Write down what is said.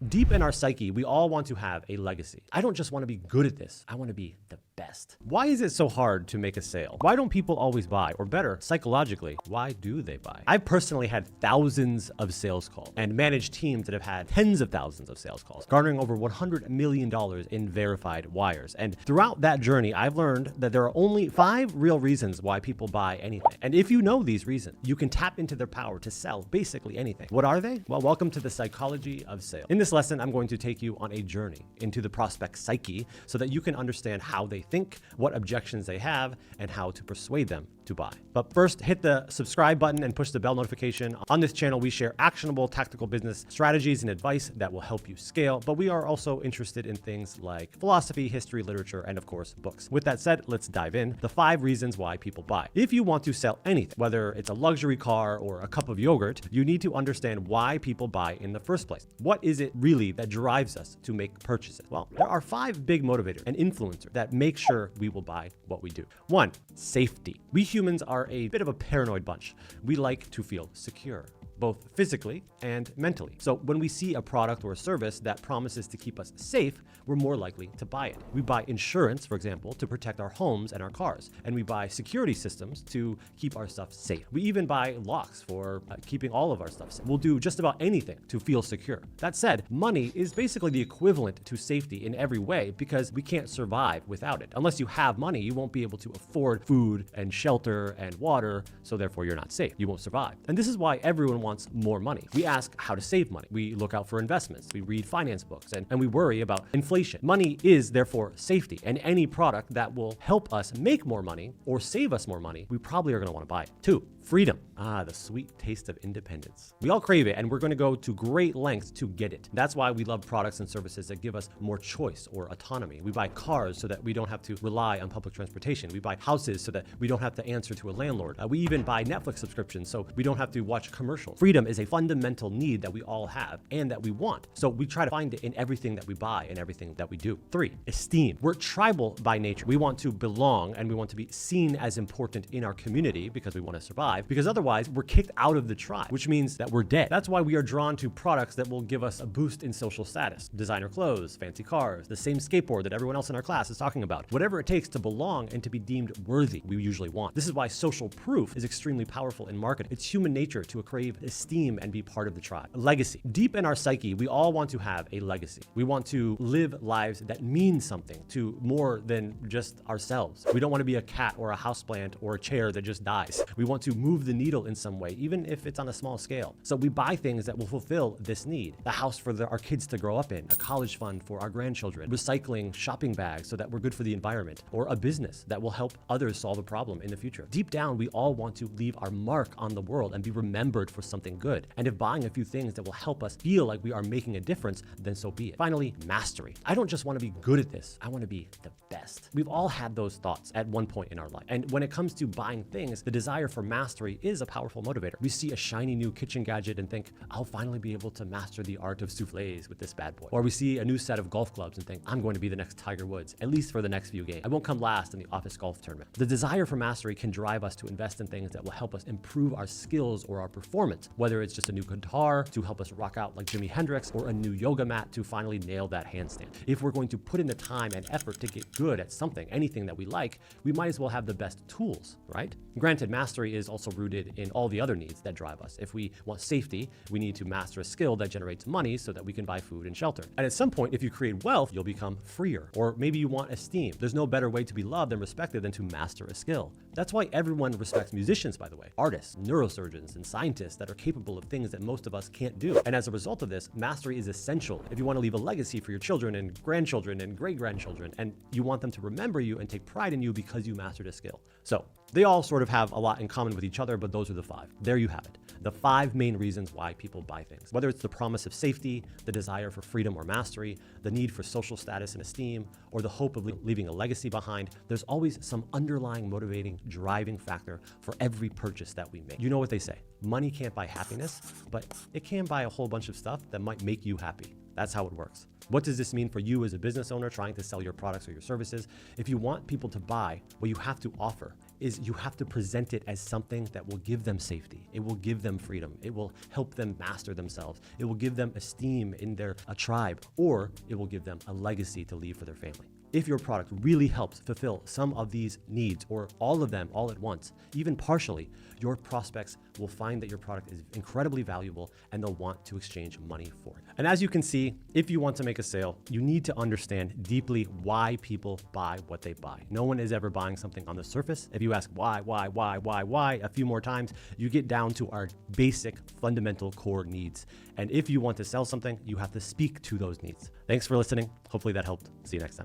Deep in our psyche, we all want to have a legacy. I don't just want to be good at this, I want to be the best. Why is it so hard to make a sale? Why don't people always buy? Or better, psychologically, why do they buy? I've personally had thousands of sales calls and managed teams that have had tens of thousands of sales calls, garnering over $100 million in verified wires. And throughout that journey, I've learned that there are only 5 real reasons why people buy anything. And if you know these reasons, you can tap into their power to sell basically anything. What are they? Well, welcome to the psychology of sales. In this lesson, I'm going to take you on a journey into the prospect's psyche so that you can understand how they think, what objections they have, and how to persuade them to buy. But first, hit the subscribe button and push the bell notification. On this channel, we share actionable tactical business strategies and advice that will help you scale, but we are also interested in things like philosophy, history, literature, and of course, books. With that said, let's dive in. The 5 reasons why people buy. If you want to sell anything, whether it's a luxury car or a cup of yogurt, you need to understand why people buy in the first place. What is it really that drives us to make purchases? Well, there are 5 big motivators and influencers that make sure we will buy what we do. 1, safety. We humans are a bit of a paranoid bunch. We like to feel secure, both physically and mentally. So when we see a product or a service that promises to keep us safe, we're more likely to buy it. We buy insurance, for example, to protect our homes and our cars. And we buy security systems to keep our stuff safe. We even buy locks for keeping all of our stuff safe. We'll do just about anything to feel secure. That said, money is basically the equivalent to safety in every way because we can't survive without it. Unless you have money, you won't be able to afford food and shelter and water, so therefore you're not safe. You won't survive. And this is why everyone wants more money. We ask how to save money. We look out for investments. We read finance books and we worry about inflation. Money is therefore safety, and any product that will help us make more money or save us more money, we probably are going to want to buy it. 2, freedom. The sweet taste of independence. We all crave it, and we're going to go to great lengths to get it. That's why we love products and services that give us more choice or autonomy. We buy cars so that we don't have to rely on public transportation. We buy houses so that we don't have to answer to a landlord. We even buy Netflix subscriptions so we don't have to watch commercials. Freedom is a fundamental need that we all have and that we want. So we try to find it in everything that we buy and everything that we do. 3, esteem. We're tribal by nature. We want to belong and we want to be seen as important in our community because we want to survive, because otherwise we're kicked out of the tribe, which means that we're dead. That's why we are drawn to products that will give us a boost in social status. Designer clothes, fancy cars, the same skateboard that everyone else in our class is talking about. Whatever it takes to belong and to be deemed worthy, we usually want. This is why social proof is extremely powerful in marketing. It's human nature to crave esteem and be part of the tribe. Legacy. Deep in our psyche, we all want to have a legacy. We want to live lives that mean something to more than just ourselves. We don't want to be a cat or a houseplant or a chair that just dies. We want to move the needle in some way, even if it's on a small scale. So we buy things that will fulfill this need. The house for our kids to grow up in, a college fund for our grandchildren, recycling shopping bags so that we're good for the environment, or a business that will help others solve a problem in the future. Deep down, we all want to leave our mark on the world and be remembered for something good. And if buying a few things that will help us feel like we are making a difference, then so be it. Finally, mastery. I don't just want to be good at this, I want to be the best. We've all had those thoughts at one point in our life. And when it comes to buying things, the desire for mastery is a powerful motivator. We see a shiny new kitchen gadget and think, I'll finally be able to master the art of soufflés with this bad boy. Or we see a new set of golf clubs and think, I'm going to be the next Tiger Woods, at least for the next few games. I won't come last in the office golf tournament. The desire for mastery can drive us to invest in things that will help us improve our skills or our performance, whether it's just a new guitar to help us rock out like Jimi Hendrix or a new yoga mat to finally nail that handstand. If we're going to put in the time and effort to get good at something, anything that we like, we might as well have the best tools, right? Granted, mastery is also rooted in all the other needs that drive us. If we want safety, we need to master a skill that generates money so that we can buy food and shelter. And at some point, if you create wealth, you'll become freer. Or maybe you want esteem. There's no better way to be loved and respected than to master a skill. That's why everyone respects musicians, by the way, artists, neurosurgeons, and scientists that are capable of things that most of us can't do. And as a result of this, mastery is essential if you want to leave a legacy for your children and grandchildren and great-grandchildren, and you want them to remember you and take pride in you because you mastered a skill. So they all sort of have a lot in common with each other, but those are the 5. There you have it. The 5 main reasons why people buy things. Whether it's the promise of safety, the desire for freedom or mastery, the need for social status and esteem, or the hope of leaving a legacy behind, there's always some underlying motivating, driving factor for every purchase that we make. You know what they say, money can't buy happiness, but it can buy a whole bunch of stuff that might make you happy. That's how it works. What does this mean for you as a business owner trying to sell your products or your services? If you want people to buy, what you have to offer is you have to present it as something that will give them safety. It will give them freedom. It will help them master themselves. It will give them esteem in their tribe, or it will give them a legacy to leave for their family. If your product really helps fulfill some of these needs or all of them all at once, even partially, your prospects will find that your product is incredibly valuable and they'll want to exchange money for it. And as you can see, if you want to make a sale, you need to understand deeply why people buy what they buy. No one is ever buying something on the surface. If you ask why a few more times, you get down to our basic fundamental core needs. And if you want to sell something, you have to speak to those needs. Thanks for listening. Hopefully that helped. See you next time.